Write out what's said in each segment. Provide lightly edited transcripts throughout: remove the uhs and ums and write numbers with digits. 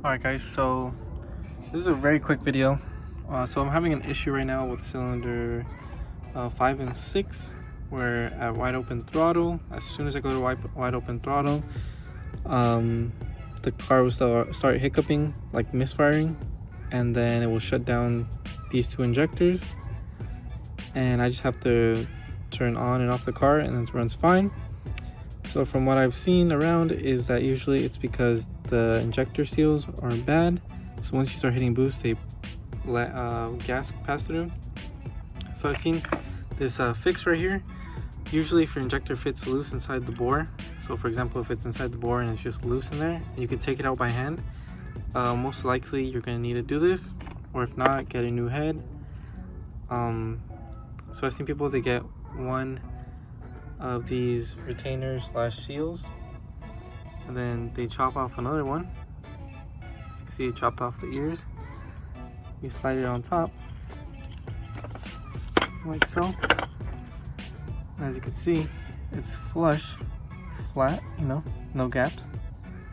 Alright guys, so this is a very quick video. So I'm having an issue right now with cylinder 5 and 6, where at wide open throttle, as soon as I go to wide open throttle, the car will start hiccuping, like misfiring, and then it will shut down these two injectors, and I just have to turn on and off the car and it runs fine. So from what I've seen around is that usually it's because the injector seals are bad. So once you start hitting boost, they let gas pass through. So I've seen this fix right here. Usually if your injector fits loose inside the bore, so for example if it's inside the bore and it's just loose in there, you can take it out by hand. Most likely you're going to need to do this, or if not, get a new head. So I've seen people, they get one of these retainers / seals, and then they chop off another one. As you can see, it chopped off the ears. You slide it on top like so, and as you can see, it's flush, flat, you know, no gaps.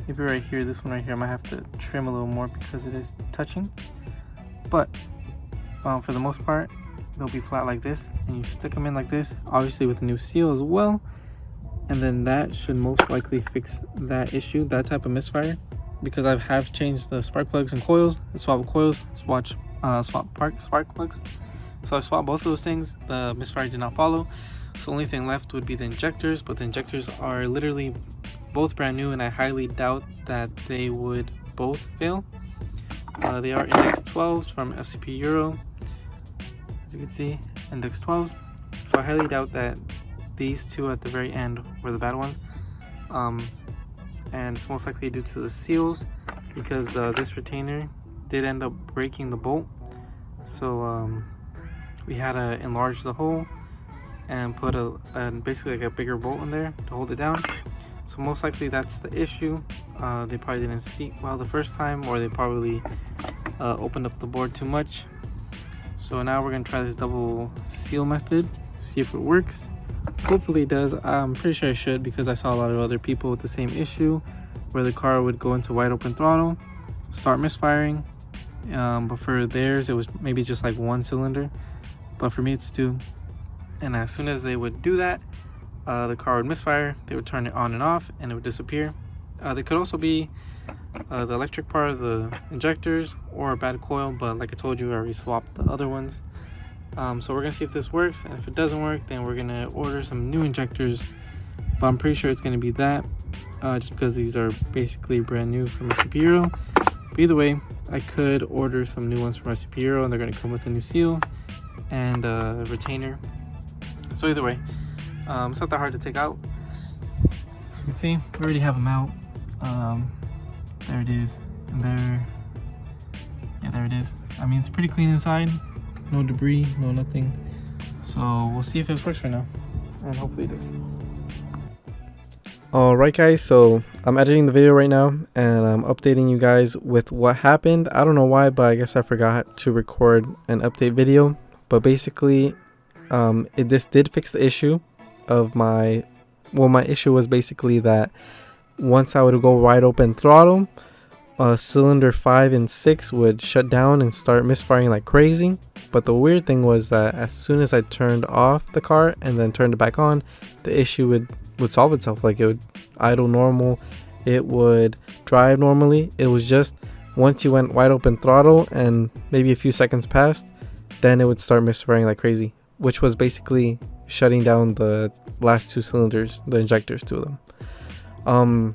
Maybe right here, this one right here, I might have to trim a little more because it is touching, but for the most part they'll be flat like this, and you stick them in like this, obviously with a new seal as well, and then that should most likely fix that issue, that type of misfire. Because I have changed the spark plugs and coils, swap coils, swap spark plugs, so I swapped both of those things. The misfire did not follow, so the only thing left would be the injectors, but the injectors are literally both brand new, and I highly doubt that they would both fail. They are index 12s from FCP Euro, as you can see, index 12s, so I highly doubt that these two at the very end were the bad ones. And it's most likely due to the seals, because this retainer did end up breaking the bolt, so we had to enlarge the hole and put basically like a bigger bolt in there to hold it down. So most likely that's the issue. They probably didn't seat well the first time, or they probably opened up the board too much. So now we're gonna try this double seal method, see if it works. Hopefully it does. I'm pretty sure I should, because I saw a lot of other people with the same issue, where the car would go into wide open throttle, start misfiring, but for theirs it was maybe just like one cylinder, but for me it's two. And as soon as they would do that, the car would misfire, they would turn it on and off, and it would disappear. They could also be the electric part of the injectors, or a bad coil, but like I told you, I already swapped the other ones. So we're gonna see if this works, and if it doesn't work, then we're gonna order some new injectors, but I'm pretty sure it's gonna be that, just because these are basically brand new from FCP Euro. But either way, I could order some new ones from FCP Euro, and they're gonna come with a new seal and a retainer. So either way, it's not that hard to take out. As you can see, we already have them out. There it is, and there it is. I mean, it's pretty clean inside, no debris, no nothing. So we'll see if this works right now, and hopefully it does. Alright guys, so I'm editing the video right now, and I'm updating you guys with what happened. I don't know why, but I guess I forgot to record an update video. But basically, this did fix the issue of my issue was basically that once I would go wide open throttle, cylinder 5 and 6 would shut down and start misfiring like crazy. But the weird thing was that as soon as I turned off the car and then turned it back on, the issue would solve itself. Like, it would idle normal, it would drive normally. It was just once you went wide open throttle and maybe a few seconds passed, then it would start misfiring like crazy, which was basically shutting down the last two cylinders, the injectors, two of them.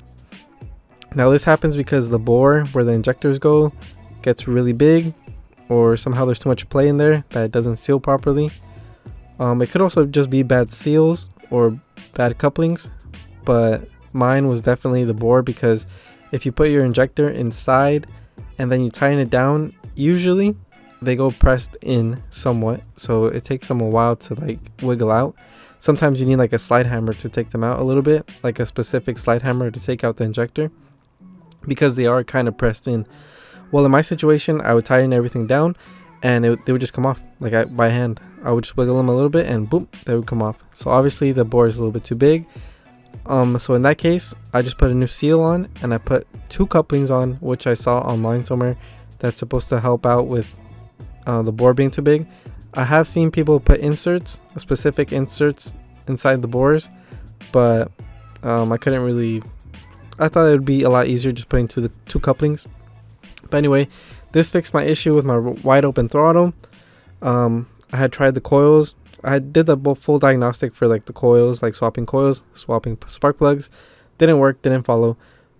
Now this happens because the bore where the injectors go gets really big, or somehow there's too much play in there that it doesn't seal properly. It could also just be bad seals or bad couplings, but mine was definitely the bore, because if you put your injector inside and then you tighten it down, usually they go pressed in somewhat, so it takes them a while to like wiggle out. Sometimes you need like a slide hammer to take them out a little bit, like a specific slide hammer to take out the injector, because they are kind of pressed in. Well, in my situation, I would tighten everything down, and they would just come off like by hand. I would just wiggle them a little bit, and boom, they would come off. So obviously the bore is a little bit too big. So in that case, I just put a new seal on, and I put 2 couplings on, which I saw online somewhere that's supposed to help out with the bore being too big. I have seen people put inserts, specific inserts inside the bores, but I couldn't really. I thought it would be a lot easier just putting two couplings. But anyway, this fixed my issue with my wide open throttle. I had tried the coils. I did the full diagnostic for like the coils, like swapping coils, swapping spark plugs. Didn't work, didn't follow.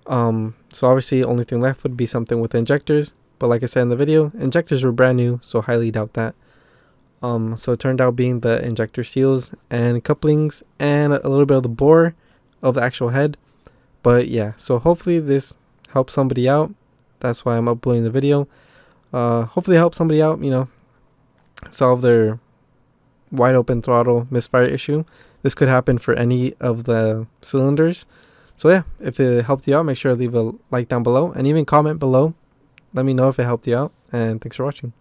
So obviously only thing left would be something with injectors. But like I said in the video, injectors were brand new, so highly doubt that. So it turned out being the injector seals and couplings and a little bit of the bore of the actual head. But yeah, so hopefully this helps somebody out. That's why I'm uploading the video. Hopefully help somebody out, you know, solve their wide open throttle misfire issue. This could happen for any of the cylinders. So yeah, if it helped you out, make sure to leave a like down below and even comment below. Let me know if it helped you out, and thanks for watching.